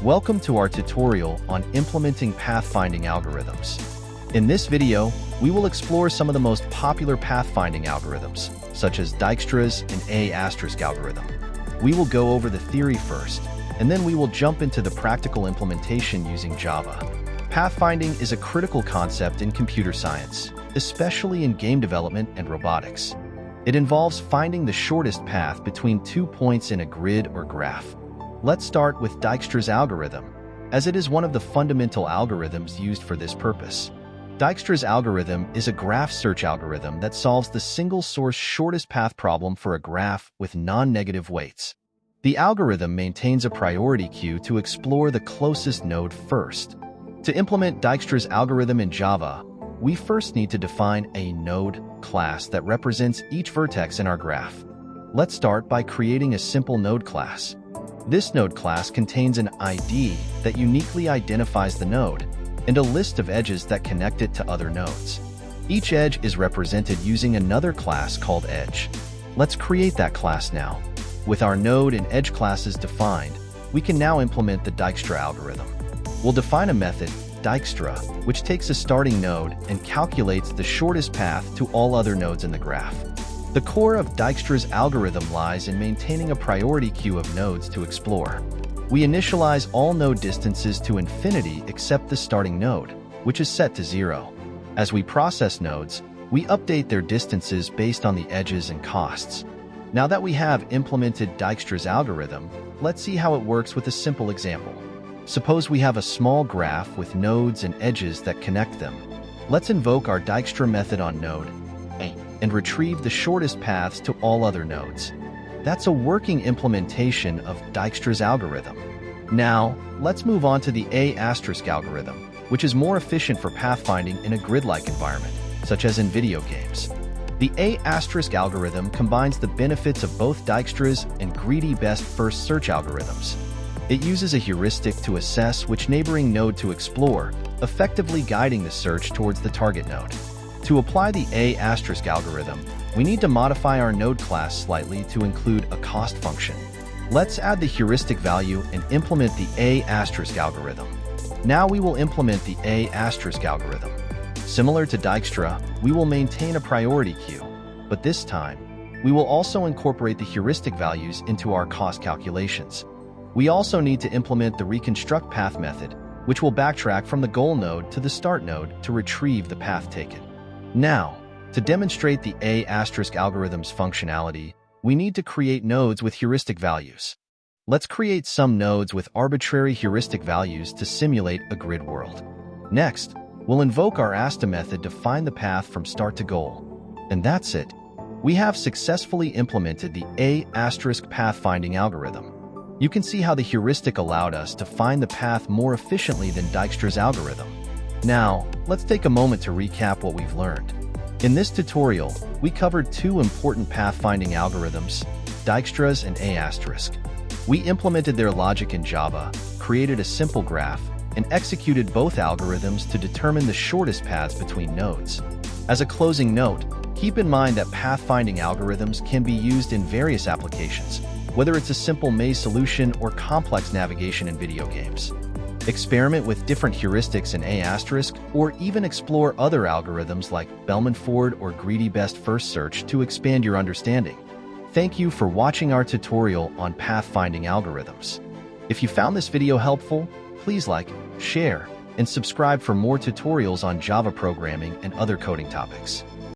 Welcome to our tutorial on implementing pathfinding algorithms. In this video, we will explore some of the most popular pathfinding algorithms, such as Dijkstra's and A** algorithm. We will go over the theory first, and then we will jump into the practical implementation using Java. Pathfinding is a critical concept in computer science, especially in game development and robotics. It involves finding the shortest path between 2 points in a grid or graph. Let's start with Dijkstra's algorithm, as it is one of the fundamental algorithms used for this purpose. Dijkstra's algorithm is a graph search algorithm that solves the single-source shortest path problem for a graph with non-negative weights. The algorithm maintains a priority queue to explore the closest node first. To implement Dijkstra's algorithm in Java, we first need to define a node class that represents each vertex in our graph. Let's start by creating a simple node class. This node class contains an ID that uniquely identifies the node and a list of edges that connect it to other nodes. Each edge is represented using another class called edge. Let's create that class now. With our node and edge classes defined, we can now implement the Dijkstra algorithm. We'll define a method, Dijkstra, which takes a starting node and calculates the shortest path to all other nodes in the graph. The core of Dijkstra's algorithm lies in maintaining a priority queue of nodes to explore. We initialize all node distances to infinity except the starting node, which is set to 0. As we process nodes, we update their distances based on the edges and costs. Now that we have implemented Dijkstra's algorithm, let's see how it works with a simple example. Suppose we have a small graph with nodes and edges that connect them. Let's invoke our Dijkstra method on node A and retrieve the shortest paths to all other nodes. That's a working implementation of Dijkstra's algorithm. Now, let's move on to the A** algorithm, which is more efficient for pathfinding in a grid-like environment, such as in video games. The A** algorithm combines the benefits of both Dijkstra's and greedy best first search algorithms. It uses a heuristic to assess which neighboring node to explore, effectively guiding the search towards the target node. To apply the A** algorithm, we need to modify our node class slightly to include a cost function. Let's add the heuristic value and implement the A** algorithm. Now we will implement the A** algorithm. Similar to Dijkstra, we will maintain a priority queue, but this time, we will also incorporate the heuristic values into our cost calculations. We also need to implement the reconstruct path method, which will backtrack from the goal node to the start node to retrieve the path taken. Now, to demonstrate the A** algorithm's functionality, we need to create nodes with heuristic values. Let's create some nodes with arbitrary heuristic values to simulate a grid world. Next, we'll invoke our ASTA method to find the path from start to goal. And that's it. We have successfully implemented the A** pathfinding algorithm. You can see how the heuristic allowed us to find the path more efficiently than Dijkstra's algorithm. Now, let's take a moment to recap what we've learned. In this tutorial, we covered two important pathfinding algorithms, Dijkstra's and A**. We implemented their logic in Java, created a simple graph, and executed both algorithms to determine the shortest paths between nodes. As a closing note, keep in mind that pathfinding algorithms can be used in various applications, whether it's a simple maze solution or complex navigation in video games. Experiment with different heuristics in A**, or even explore other algorithms like Bellman-Ford or greedy best first search to expand your understanding. Thank you for watching our tutorial on pathfinding algorithms. If you found this video helpful, please like, share, and subscribe for more tutorials on Java programming and other coding topics.